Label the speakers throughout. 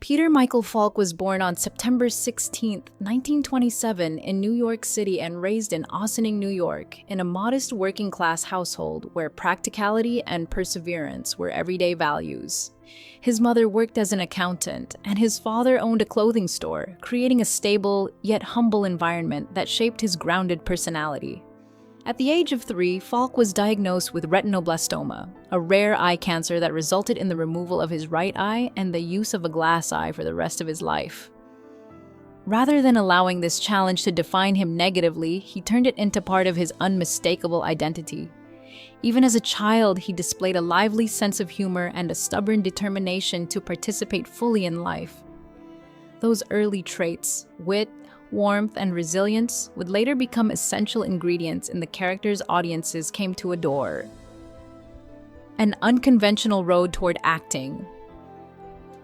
Speaker 1: Peter Michael Falk was born on September 16, 1927, in New York City and raised in Ossining, New York, in a modest working-class household where practicality and perseverance were everyday values. His mother worked as an accountant, and his father owned a clothing store, creating a stable yet humble environment that shaped his grounded personality. At the age of 3, Falk was diagnosed with retinoblastoma, a rare eye cancer that resulted in the removal of his right eye and the use of a glass eye for the rest of his life. Rather than allowing this challenge to define him negatively, he turned it into part of his unmistakable identity. Even as a child, he displayed a lively sense of humor and a stubborn determination to participate fully in life. Those early traits, wit, warmth, and resilience, would later become essential ingredients in the characters audiences came to adore. An unconventional road toward acting.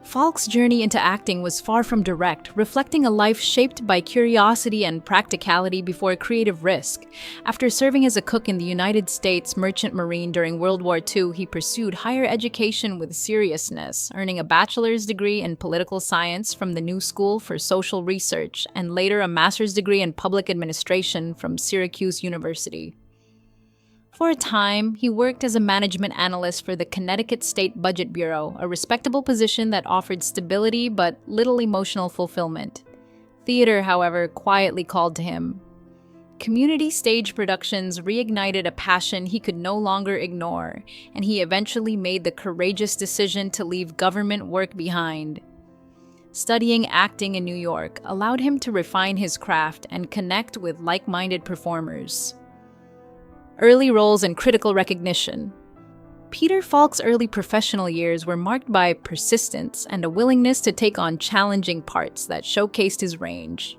Speaker 1: Falk's journey into acting was far from direct, reflecting a life shaped by curiosity and practicality before creative risk. After serving as a cook in the United States Merchant Marine during World War II, he pursued higher education with seriousness, earning a bachelor's degree in political science from the New School for Social Research and later a master's degree in public administration from Syracuse University. For a time, he worked as a management analyst for the Connecticut State Budget Bureau, a respectable position that offered stability but little emotional fulfillment. Theater, however, quietly called to him. Community stage productions reignited a passion he could no longer ignore, and he eventually made the courageous decision to leave government work behind. Studying acting in New York allowed him to refine his craft and connect with like-minded performers. Early roles and critical recognition. Peter Falk's early professional years were marked by persistence and a willingness to take on challenging parts that showcased his range.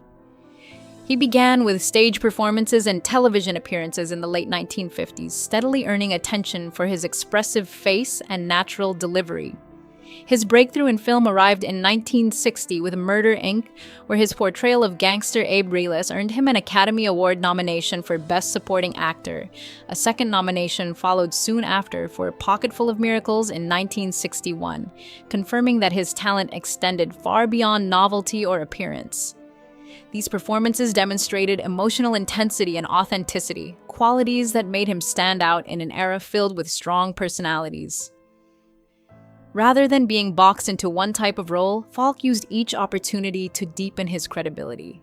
Speaker 1: He began with stage performances and television appearances in the late 1950s, steadily earning attention for his expressive face and natural delivery. His breakthrough in film arrived in 1960 with Murder, Inc., where his portrayal of gangster Abe Reles earned him an Academy Award nomination for Best Supporting Actor. A second nomination followed soon after for Pocketful of Miracles in 1961, confirming that his talent extended far beyond novelty or appearance. These performances demonstrated emotional intensity and authenticity, qualities that made him stand out in an era filled with strong personalities. Rather than being boxed into one type of role, Falk used each opportunity to deepen his credibility.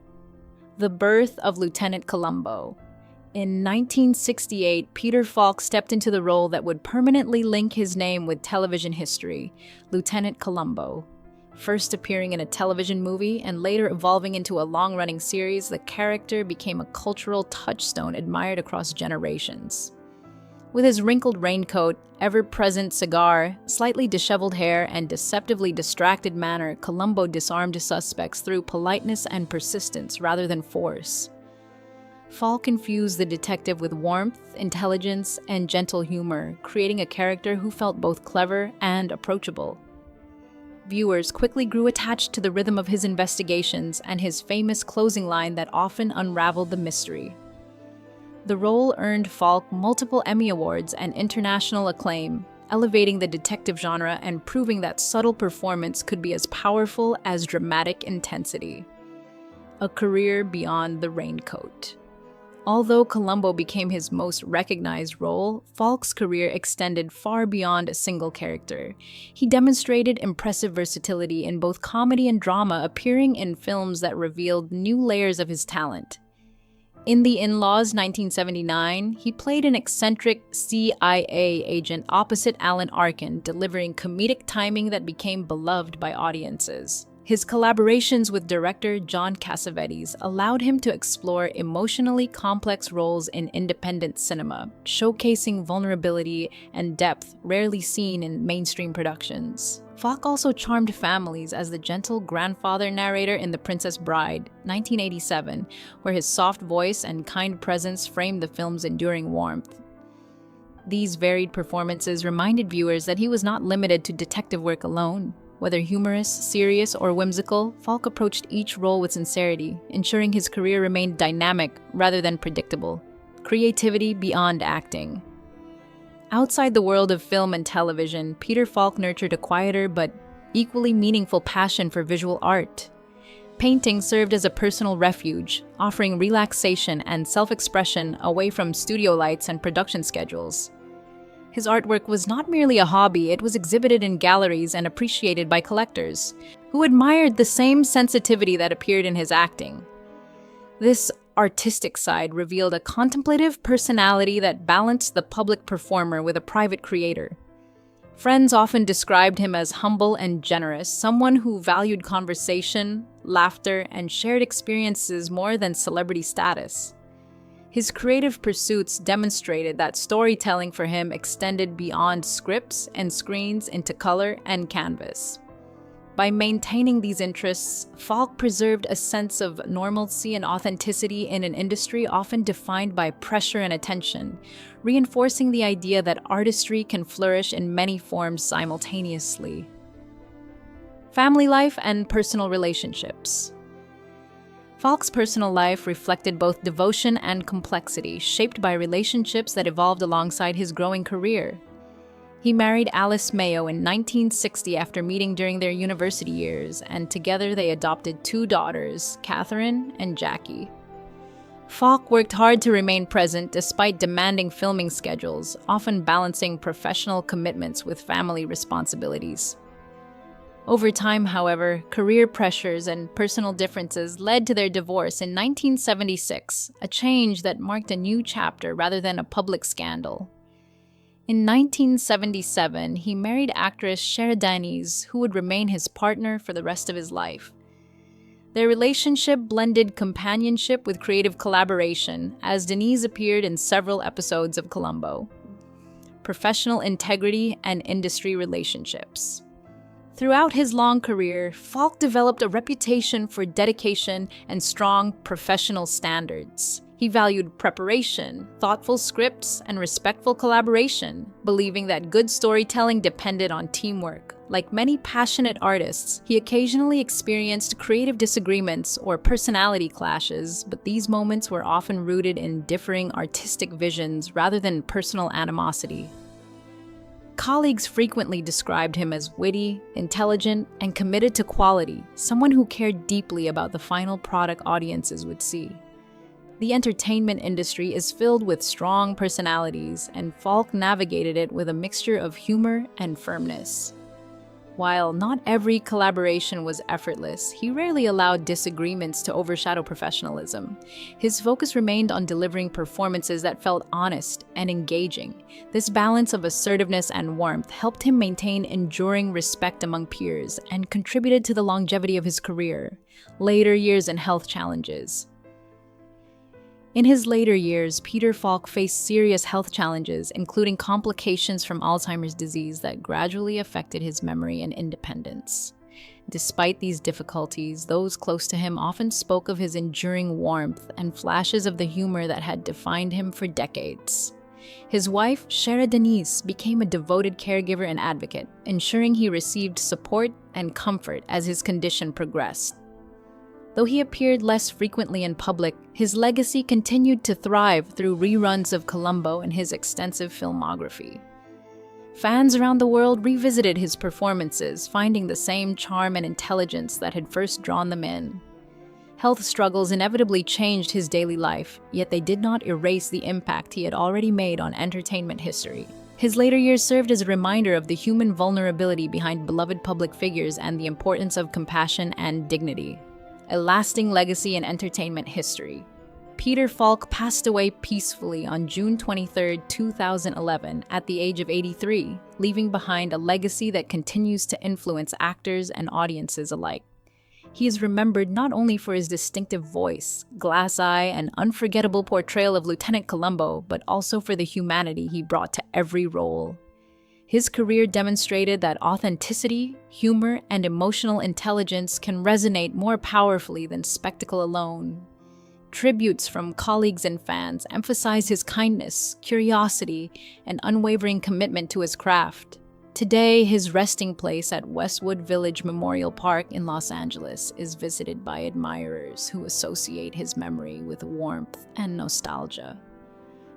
Speaker 1: The birth of Lieutenant Columbo. In 1968, Peter Falk stepped into the role that would permanently link his name with television history, Lieutenant Columbo. First appearing in a television movie and later evolving into a long-running series, the character became a cultural touchstone admired across generations. With his wrinkled raincoat, ever-present cigar, slightly disheveled hair, and deceptively distracted manner, Columbo disarmed suspects through politeness and persistence rather than force. Falk infused the detective with warmth, intelligence, and gentle humor, creating a character who felt both clever and approachable. Viewers quickly grew attached to the rhythm of his investigations and his famous closing line that often unraveled the mystery. The role earned Falk multiple Emmy Awards and international acclaim, elevating the detective genre and proving that subtle performance could be as powerful as dramatic intensity. A career beyond the raincoat. Although Columbo became his most recognized role, Falk's career extended far beyond a single character. He demonstrated impressive versatility in both comedy and drama, appearing in films that revealed new layers of his talent. In The In-Laws 1979, he played an eccentric CIA agent opposite Alan Arkin, delivering comedic timing that became beloved by audiences. His collaborations with director John Cassavetes allowed him to explore emotionally complex roles in independent cinema, showcasing vulnerability and depth rarely seen in mainstream productions. Falk also charmed families as the gentle grandfather narrator in The Princess Bride, 1987, where his soft voice and kind presence framed the film's enduring warmth. These varied performances reminded viewers that he was not limited to detective work alone. Whether humorous, serious, or whimsical, Falk approached each role with sincerity, ensuring his career remained dynamic rather than predictable. Creativity beyond acting. Outside the world of film and television, Peter Falk nurtured a quieter but equally meaningful passion for visual art. Painting served as a personal refuge, offering relaxation and self-expression away from studio lights and production schedules. His artwork was not merely a hobby, it was exhibited in galleries and appreciated by collectors, who admired the same sensitivity that appeared in his acting. This artistic side revealed a contemplative personality that balanced the public performer with a private creator. Friends often described him as humble and generous, someone who valued conversation, laughter, and shared experiences more than celebrity status. His creative pursuits demonstrated that storytelling for him extended beyond scripts and screens into color and canvas. By maintaining these interests, Falk preserved a sense of normalcy and authenticity in an industry often defined by pressure and attention, reinforcing the idea that artistry can flourish in many forms simultaneously. Family life and personal relationships. Falk's personal life reflected both devotion and complexity, shaped by relationships that evolved alongside his growing career. He married Alice Mayo in 1960 after meeting during their university years, and together they adopted 2 daughters, Catherine and Jackie. Falk worked hard to remain present despite demanding filming schedules, often balancing professional commitments with family responsibilities. Over time, however, career pressures and personal differences led to their divorce in 1976, a change that marked a new chapter rather than a public scandal. In 1977, he married actress Cher Denise, who would remain his partner for the rest of his life. Their relationship blended companionship with creative collaboration, as Denise appeared in several episodes of Columbo. Professional integrity and industry relationships. Throughout his long career, Falk developed a reputation for dedication and strong professional standards. He valued preparation, thoughtful scripts, and respectful collaboration, believing that good storytelling depended on teamwork. Like many passionate artists, he occasionally experienced creative disagreements or personality clashes, but these moments were often rooted in differing artistic visions rather than personal animosity. Colleagues frequently described him as witty, intelligent, and committed to quality, someone who cared deeply about the final product audiences would see. The entertainment industry is filled with strong personalities, and Falk navigated it with a mixture of humor and firmness. While not every collaboration was effortless, he rarely allowed disagreements to overshadow professionalism. His focus remained on delivering performances that felt honest and engaging. This balance of assertiveness and warmth helped him maintain enduring respect among peers and contributed to the longevity of his career. Later years and health challenges. In his later years, Peter Falk faced serious health challenges, including complications from Alzheimer's disease that gradually affected his memory and independence. Despite these difficulties, those close to him often spoke of his enduring warmth and flashes of the humor that had defined him for decades. His wife, Cher Denise, became a devoted caregiver and advocate, ensuring he received support and comfort as his condition progressed. Though he appeared less frequently in public, his legacy continued to thrive through reruns of Columbo and his extensive filmography. Fans around the world revisited his performances, finding the same charm and intelligence that had first drawn them in. Health struggles inevitably changed his daily life, yet they did not erase the impact he had already made on entertainment history. His later years served as a reminder of the human vulnerability behind beloved public figures and the importance of compassion and dignity. A lasting legacy in entertainment history. Peter Falk passed away peacefully on June 23, 2011, at the age of 83, leaving behind a legacy that continues to influence actors and audiences alike. He is remembered not only for his distinctive voice, glass eye, and unforgettable portrayal of Lieutenant Columbo, but also for the humanity he brought to every role. His career demonstrated that authenticity, humor, and emotional intelligence can resonate more powerfully than spectacle alone. Tributes from colleagues and fans emphasize his kindness, curiosity, and unwavering commitment to his craft. Today, his resting place at Westwood Village Memorial Park in Los Angeles is visited by admirers who associate his memory with warmth and nostalgia.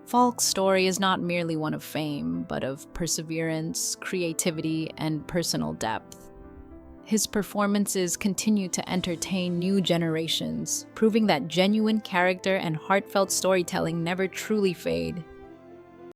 Speaker 1: Falk's story is not merely one of fame, but of perseverance, creativity, and personal depth. his performances continue to entertain new generations, proving that genuine character and heartfelt storytelling never truly fade.